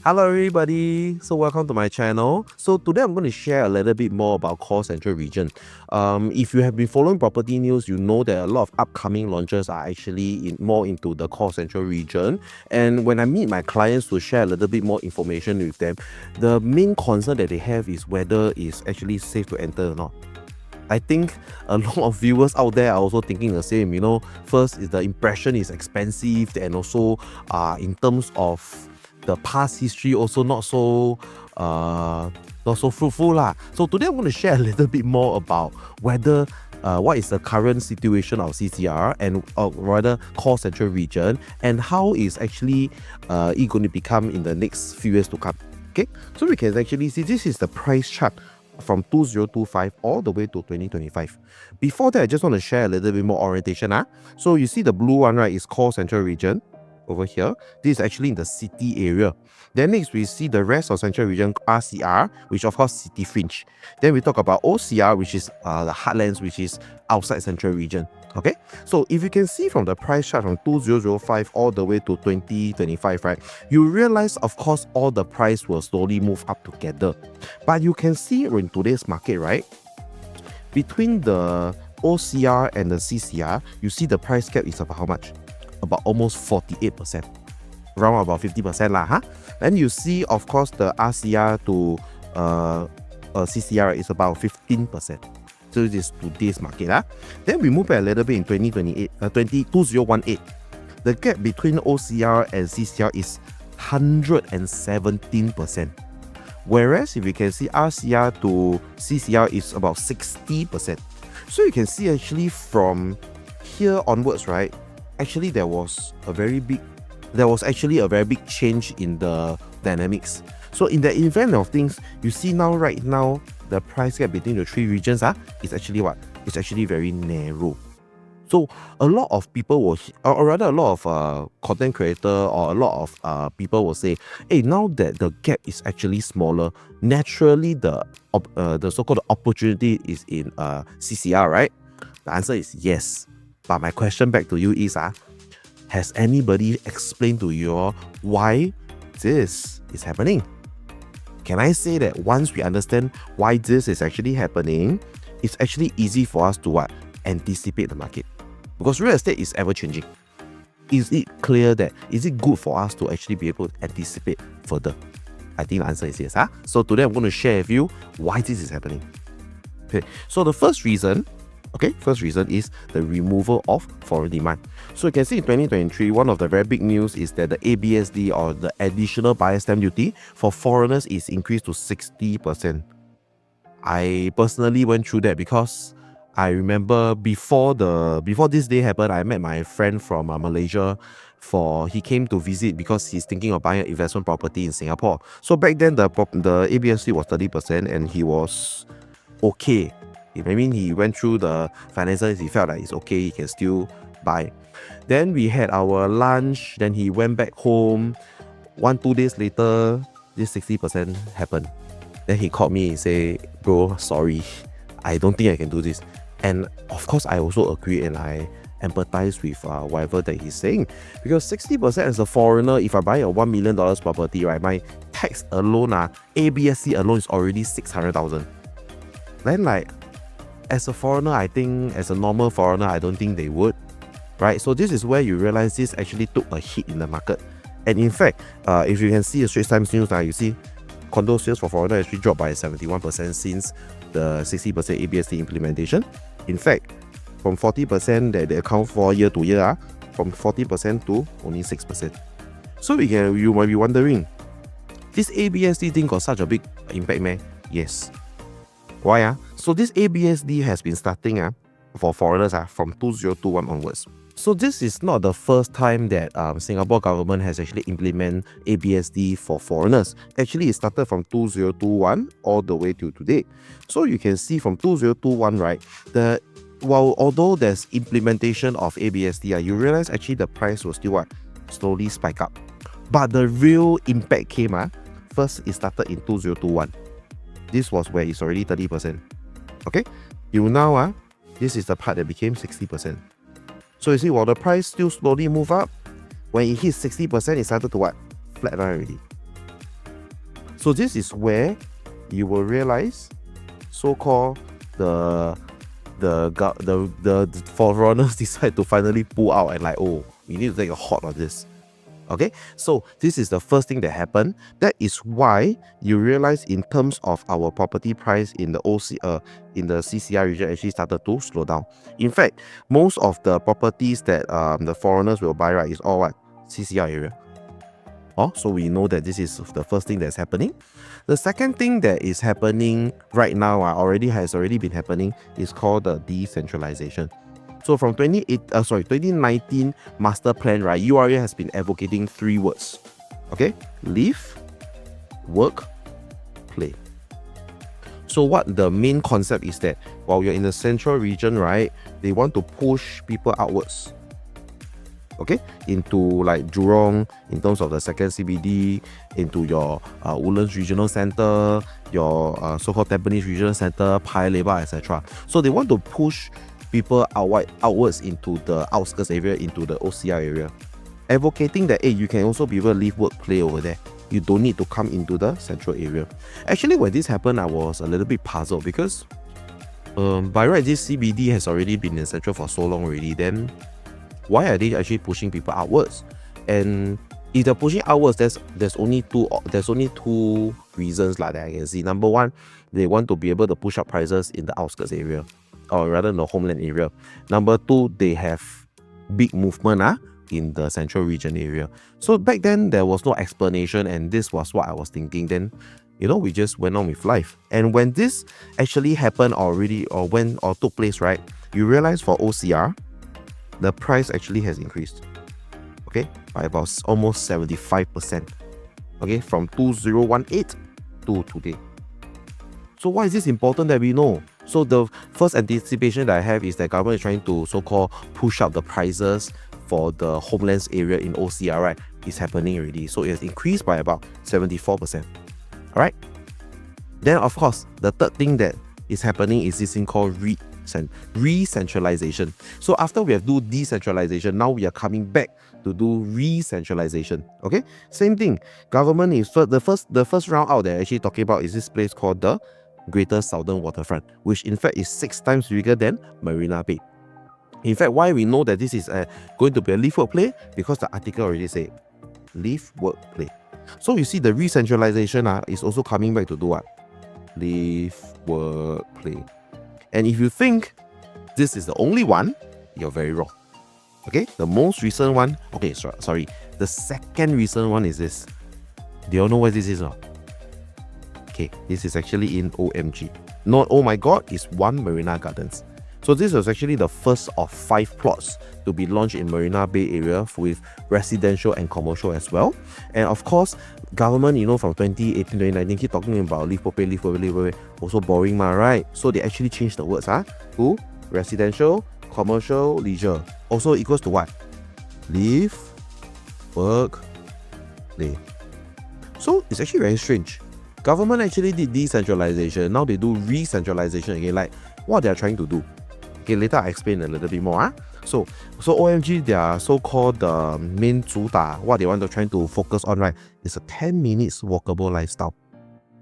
Hello everybody, so welcome to my channel. So today I'm going to share a little bit more about Core Central Region. If you have been following property news, you know that a lot of upcoming launches are actually more into the Core Central Region. And when I meet my clients to share a little bit more information with them, the main concern that they have is whether it's actually safe to enter or not. I think a lot of viewers out there are also thinking the same. First is the impression is expensive, and also in terms of the past history also not so fruitful lah. So today I'm going to share a little bit more about whether what is the current situation of CCR and rather Core Central Region, and how is actually it going to become in the next few years to come. Okay, so we can actually see this is the price chart from 2025 all the way to 2025. Before that, I just want to share a little bit more orientation. So you see the blue one, right, is Core Central Region over here. This is actually in the city area. Then next we see the rest of Central Region, RCR, which of course city fringe. Then we talk about OCR, which is the heartlands, which is outside Central Region. Okay, so if you can see from the price chart from 2005 all the way to 2025, right, you realize of course all the price will slowly move up together. But you can see in today's market, right, between the OCR and the CCR, you see the price gap is about how much? About almost 48%, around about 50% lah. Then you see of course the RCR to CCR is about 15%. So this is today's market. Then we move back a little bit in 2018. The gap between OCR and CCR is 117%. Whereas if you can see RCR to CCR is about 60%. So you can see actually from here onwards, right, actually there was actually a very big change in the dynamics. So in the event of things, you see right now, the price gap between the three regions is actually what? It's actually very narrow. So a lot of people will, or rather a lot of content creator or a lot of people will say, hey, now that the gap is actually smaller, naturally the so-called opportunity is in CCR, right? The answer is yes. But my question back to you is, has anybody explained to you why this is happening? Can I say that once we understand why this is actually happening, it's actually easy for us to what? Anticipate the market. Because real estate is ever changing. Is it clear that, is it good for us to actually be able to anticipate further? I think the answer is yes. So today I'm going to share with you why this is happening. Okay, so the first reason is the removal of foreign demand. So you can see in 2023, one of the very big news is that the ABSD, or the additional buyer stamp duty for foreigners, is increased to 60%. I personally went through that because I remember before this day happened, I met my friend from Malaysia. He came to visit because he's thinking of buying an investment property in Singapore. So back then the ABSD was 30% and he was okay. I mean, he went through the finances, he felt like it's okay, he can still buy. Then we had our lunch, then he went back home. 1-2 days later, this 60% happened. Then he called me and say, bro, sorry, I don't think I can do this. And of course, I also agree and I empathize with whatever that he's saying. Because 60% as a foreigner, if I buy a $1 million property, right, my tax alone, ABSC alone is already 600,000. Then as a foreigner, I think as a normal foreigner, I don't think they would, right? So this is where you realize this actually took a hit in the market. And in fact, if you can see the Straits Times news, you see condo sales for foreigners actually dropped by 71% since the 60% ABSD implementation. In fact, from 40% that they account for year to year, from 40% to only 6%. So you might be wondering, this ABSD thing got such a big impact, man? Yes. Why? So this ABSD has been starting for foreigners from 2021 onwards. So this is not the first time that Singapore government has actually implemented ABSD for foreigners. Actually, it started from 2021 all the way to today. So you can see from 2021, right, although there's implementation of ABSD, you realize actually the price will still slowly spike up. But the real impact came, first it started in 2021. This was where it's already 30%. Okay, now this is the part that became 60%. So you see, while the price still slowly move up, when it hits 60%, it started to flatline already. So this is where you will realize so-called the foreigners decide to finally pull out and like, oh, we need to take a halt on this. Okay, so this is the first thing that happened. That is why you realize in terms of our property price in the in the CCR region actually started to slow down. In fact, most of the properties that the foreigners will buy, right, is all what? CCR area. Oh, so we know that this is the first thing that's happening. The second thing that is happening right now, has already been happening, is called the decentralization. So from 2019 master plan, right, URA has been advocating 3 words. Okay, live, work, play. So what the main concept is that while you're in the central region, right, they want to push people outwards. Okay, into like Jurong, in terms of the second CBD, into your Woodlands Regional Center, your so-called Tampines Regional Center, Paya Lebar, etc. So they want to push people outwards into the outskirts area, into the OCR area, advocating that, hey, you can also be able to live, work, play over there. You don't need to come into the central area. Actually, when this happened, I was a little bit puzzled because by right, this CBD has already been in central for so long already. Then why are they actually pushing people outwards? And if they're pushing outwards, there's only two reasons that I can see. Number one, they want to be able to push up prices in the outskirts area, or rather in the homeland area. Number two, they have big movement in the central region area. So back then there was no explanation, and this was what I was thinking. Then, we just went on with life. And when this actually happened or took place, right, you realize for OCR, the price actually has increased, okay, by about almost 75%, okay, from 2018 to today. So why is this important that we know? So the first anticipation that I have is that government is trying to so-called push up the prices for the homelands area in OCR, right? It's happening already. So it has increased by about 74%. All right. Then of course, the third thing that is happening is this thing called re-centralization. So after we have do decentralization, now we are coming back to do re-centralization. Okay, same thing. Government is the first round out there actually talking about is this place called the Greater Southern Waterfront, which in fact is 6 times bigger than Marina Bay. In fact, why we know that this is going to be a live, work, play? Because the article already said live, work, play. So you see the re-centralization is also coming back to do what? Live, work, play. And if you think this is the only one, you're very wrong. Okay, the most recent one, okay, sorry, the second recent one is this. Do you all know what this is? Okay, this is actually in OMG. Not oh my god, it's One Marina Gardens. So this was actually the first of 5 plots to be launched in Marina Bay area with residential and commercial as well. And of course, government, from 2018 to 2019 keep talking about live, work, play, also boring right? So they actually changed the words to residential, commercial, leisure. Also equals to what? Live, work, play. So it's actually very strange. Government actually did decentralization. Now they do re-centralization again. Like what they are trying to do. Okay, later I explain a little bit more. So OMG, their so-called main 主打, what they want to try to focus on, right, is a 10 minutes walkable lifestyle.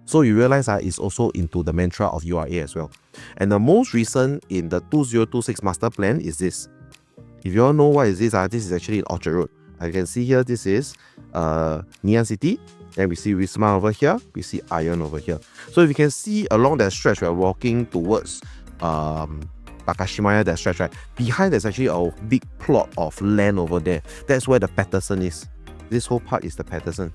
So you realize it's also into the mantra of URA as well. And the most recent in the 2026 master plan is this. If you all know what is this, this is actually in Orchard Road. I can see here, this is Ngee Ann City. Then we see Wisma over here, we see Ion over here. So if you can see along that stretch, we're walking towards Takashimaya, that stretch, right? Behind there's actually a big plot of land over there. That's where the Patterson is. This whole part is the Patterson.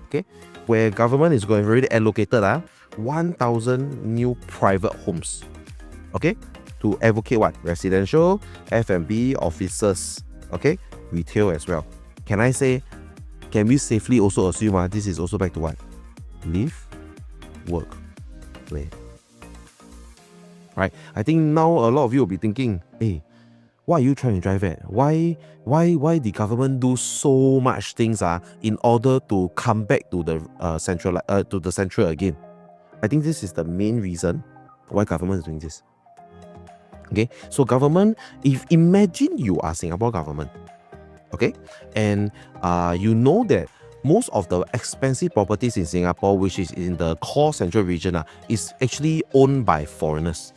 Okay, where government is going already allocated 1,000 new private homes. Okay, to advocate what? Residential, F&B, offices, okay, retail as well. Can we safely also assume this is also back to what? Live, work, play. Right? I think now a lot of you will be thinking, hey, what are you trying to drive at? Why the government do so much things in order to come back to the central again? I think this is the main reason why government is doing this. Okay, so government, imagine you are Singapore government, okay, and you know that most of the expensive properties in Singapore, which is in the core central region, is actually owned by foreigners.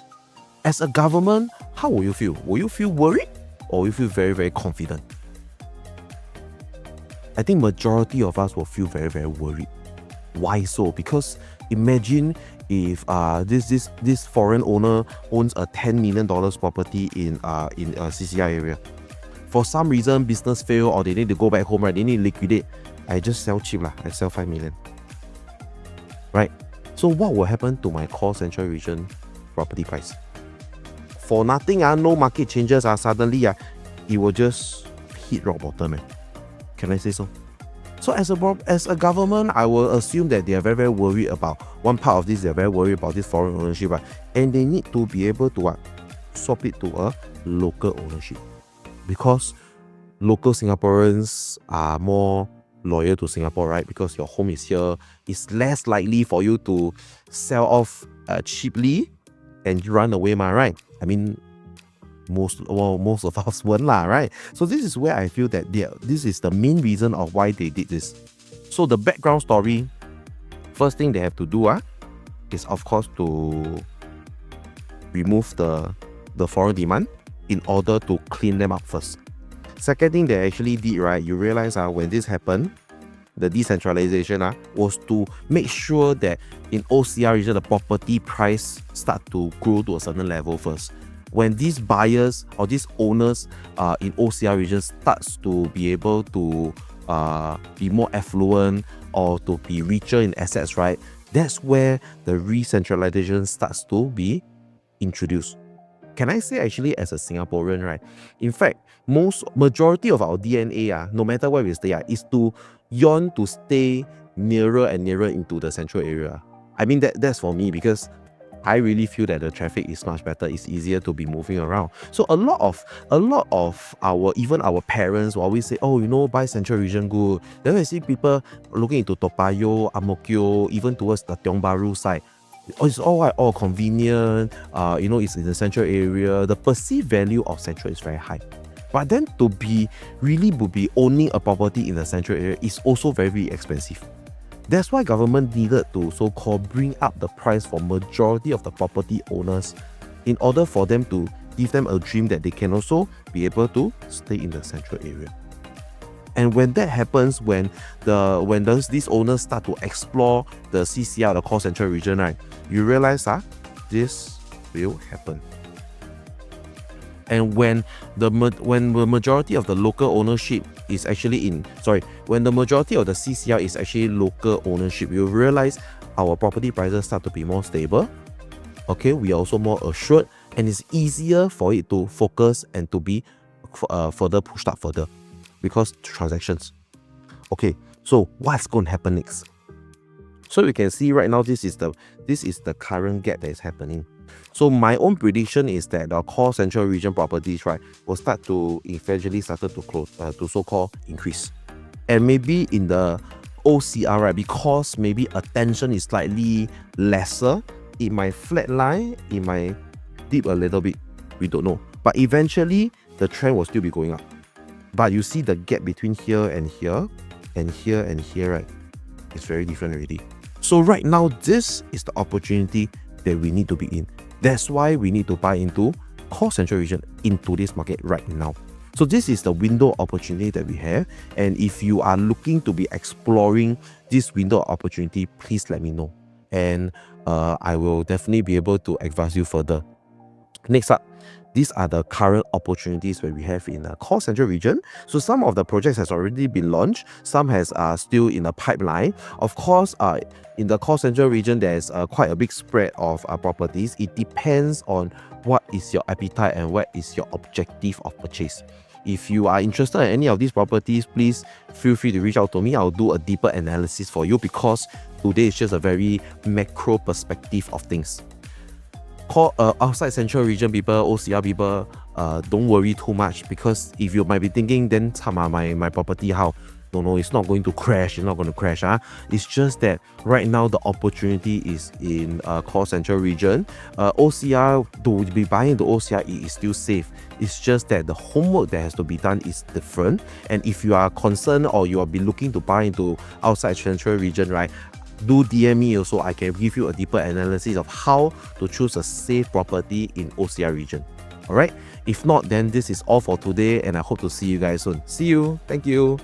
As a government, how will you feel? Will you feel worried or will you feel very, very confident? I think majority of us will feel very, very worried. Why so? Because imagine if this foreign owner owns a $10 million property in a CCR area. For some reason, business fail or they need to go back home, right? They need to liquidate. I just sell cheap lah. I sell 5 million. Right? So what will happen to my core central region property price? For nothing, no market changes, suddenly it will just hit rock bottom. Can I say so? So as a government, I will assume that they are very, very worried about one part of this. They are very worried about this foreign ownership, right? And they need to be able to swap it to a local ownership, because local Singaporeans are more loyal to Singapore, right? Because your home is here. It's less likely for you to sell off cheaply and run away, right? I mean, most of us won't lah, right? So this is where I feel that this is the main reason of why they did this. So the background story, first thing they have to do is of course to remove the foreign demand in order to clean them up first. Second thing they actually did, right, you realize when this happened, the decentralization was to make sure that in OCR region, the property price start to grow to a certain level first. When these buyers or these owners in OCR region starts to be able to be more affluent or to be richer in assets, right, that's where the re-centralization starts to be introduced. Can I say actually as a Singaporean, right, in fact, majority of our DNA, no matter where we stay, is to yearn to stay nearer and nearer into the central area. I mean, that's for me, because I really feel that the traffic is much better. It's easier to be moving around. So a lot of even our parents will always say, oh, buy central region good. Then we see people looking into Toa Payoh, Ang Mo Kio, even towards the Tiong Bahru side. It's all convenient. It's in the central area. The perceived value of central is very high. But then to be owning a property in the central area is also very, very expensive. That's why government needed to so-called bring up the price for majority of the property owners in order for them to give them a dream that they can also be able to stay in the central area. And when that happens, when these owners start to explore the CCR, the core central region, right, you realize this will happen. And when the majority of the local ownership is actually when the majority of the CCR is actually local ownership, you realize our property prices start to be more stable. Okay, we are also more assured, and it's easier for it to focus and to be further pushed up further because transactions. Okay, so what's going to happen next? So you can see right now, this is the current gap that is happening. So my own prediction is that the core central region properties, right, will start to eventually to close, to so-called increase. And maybe in the OCR, right, because maybe attention is slightly lesser, it might flatline, it might dip a little bit. We don't know. But eventually, the trend will still be going up. But you see the gap between here and here, and here and here, right? It's very different already. So right now, this is the opportunity that we need to be in. That's why we need to buy into core central region into this market right now. So this is the window opportunity that we have. And if you are looking to be exploring this window opportunity, please let me know. And I will definitely be able to advise you further. Next up, these are the current opportunities that we have in the core central region. So some of the projects has already been launched. Some has still in the pipeline. Of course, in the core central region, there's quite a big spread of properties. It depends on what is your appetite and what is your objective of purchase. If you are interested in any of these properties, please feel free to reach out to me. I'll do a deeper analysis for you, because today is just a very macro perspective of things. Outside central region people, OCR people, don't worry too much, because if you might be thinking, then my property how? no, it's not going to crash. It's not going to crash. It's just that right now the opportunity is in core central region. OCR, to be buying the OCR, it is still safe. It's just that the homework that has to be done is different. And if you are concerned or you are be looking to buy into outside central region, right, do DM me also. I can give you a deeper analysis of how to choose a safe property in OCR region. All right. If not, then this is all for today, and I hope to see you guys soon. See you. Thank you.